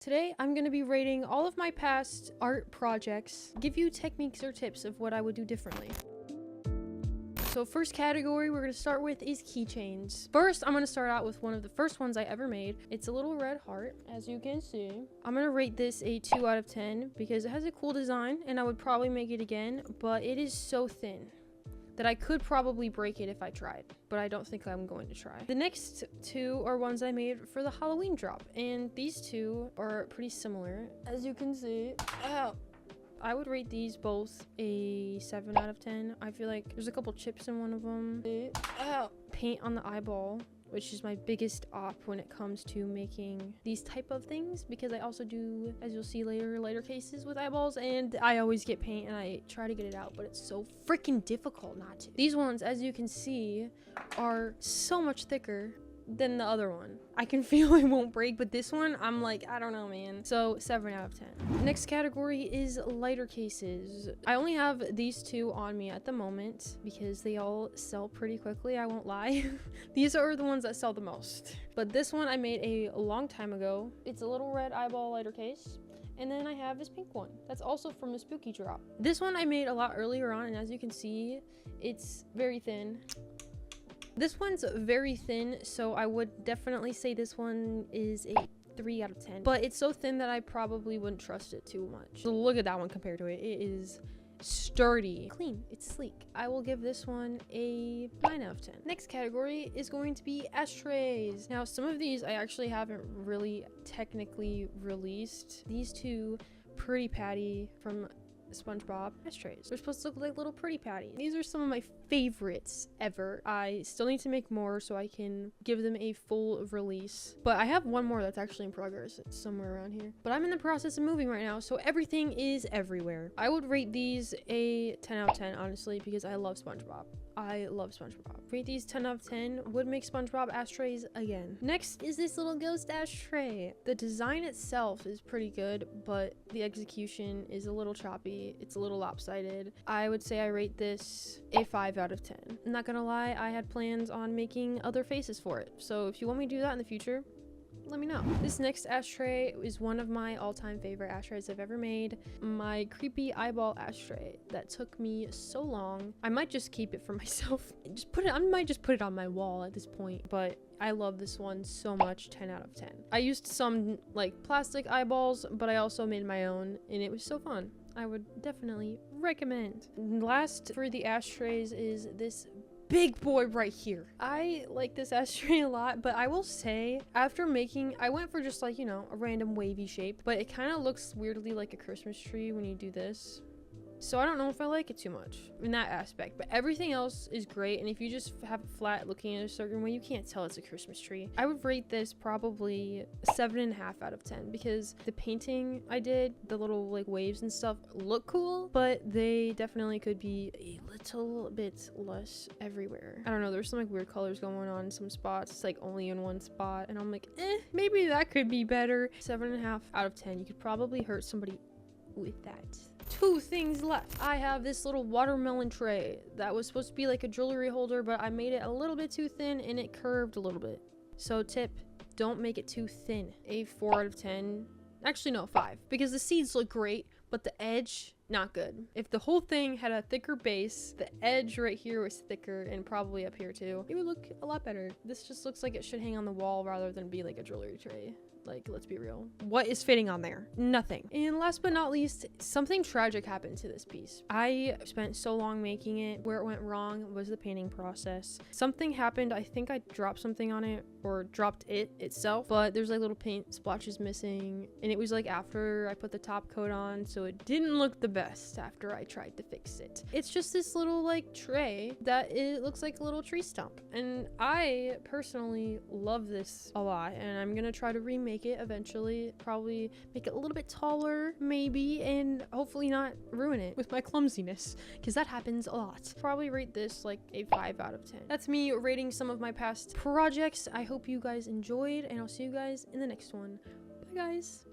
Today, I'm going to be rating all of my past art projects, give you techniques or tips of what I would do differently. So first category we're going to start with is keychains. First, I'm going to start out with one of the first ones I ever made. It's a little red heart, as you can see. I'm going to rate this a 2 out of 10 because it has a cool design and I would probably make it again, but it is so thin that I could probably break it if I tried, but I don't think I'm going to try. The next two are ones I made for the Halloween drop, and these two are pretty similar. As you can see, I would rate these both a 7 out of 10. I feel like there's a couple chips in one of them. Paint on the eyeball, which is my biggest op when it comes to making these type of things, because I also do, as you'll see later, lighter cases with eyeballs, and I always get paint and I try to get it out, but it's so freaking difficult not to. These ones, as you can see, are so much thicker than the other one. I can feel it won't break, but this one, I'm like, I don't know, man. So 7 out of 10. Next category is lighter cases. I only have these two on me at the moment because they all sell pretty quickly, I won't lie. These are the ones that sell the most. But this one I made a long time ago. It's a little red eyeball lighter case. And then I have this pink one. That's also from the spooky drop. This one I made a lot earlier on, and as you can see, it's very thin. This one's very thin, so I would definitely say this one is a 3 out of 10. But it's so thin that I probably wouldn't trust it too much. So look at that one compared to it. It is sturdy, clean, it's sleek. I will give this one a 9 out of 10. Next category is going to be ashtrays. Now, some of these I actually haven't really technically released. These two Pretty Patty from SpongeBob ashtrays. They're supposed to look like little Pretty Patty. These are some of my favorites ever. I still need to make more so I can give them a full release. But I have one more that's actually in progress. It's somewhere around here. But I'm in the process of moving right now, so everything is everywhere. I would rate these a 10 out of 10, honestly, because I love SpongeBob. I love SpongeBob. Rate these 10 out of 10. Would make SpongeBob ashtrays again. Next is this little ghost ashtray. The design itself is pretty good, but the execution is a little choppy. It's a little lopsided. I would say I rate this a 5 out of 10. I'm not gonna lie, I had plans on making other faces for it. So if you want me to do that in the future, let me know. This next ashtray is one of my all-time favorite ashtrays I've ever made. My creepy eyeball ashtray that took me so long. I might just keep it for myself. I might just put it on my wall at this point, but I love this one so much. 10 out of 10. I used some like plastic eyeballs, but I also made my own, and it was so fun. I would definitely recommend. Last for the ashtrays is this big boy right here. I like this ashtray a lot, but I will say after making, I went for just like, you know, a random wavy shape, but it kind of looks weirdly like a Christmas tree when you do this. So I don't know if I like it too much in that aspect, but everything else is great. And if you just have it flat looking in a certain way, you can't tell it's a Christmas tree. I would rate this probably 7.5 out of 10 because the painting I did, the little like waves and stuff look cool, but they definitely could be a little bit less everywhere. I don't know, there's some like weird colors going on in some spots. It's like only in one spot, and I'm like, maybe that could be better. 7.5 out of 10. You could probably hurt somebody with that. 2 things left. I have this little watermelon tray that was supposed to be like a jewelry holder, but I made it a little bit too thin and it curved a little bit. So tip, don't make it too thin. A 4 out of 10. Actually, no, 5. Because the seeds look great, but the edge, not good. If the whole thing had a thicker base, the edge right here was thicker, and probably up here too, it would look a lot better. This just looks like it should hang on the wall rather than be like a jewelry tray. Like, let's be real. What is fitting on there? Nothing. And last but not least, something tragic happened to this piece. I spent so long making it. Where it went wrong was the painting process. Something happened. I think I dropped something on it or dropped it itself, but there's like little paint splotches missing, and it was like after I put the top coat on, so it didn't look the best after I tried to fix it. It's just this little like tray that it looks like a little tree stump, and I personally love this a lot, and I'm gonna try to remake it eventually, probably make it a little bit taller maybe, and hopefully not ruin it with my clumsiness, because that happens a lot. Probably rate this like a 5 out of 10. That's me rating some of my past projects. I hope you guys enjoyed, and I'll see you guys in the next one. Bye guys.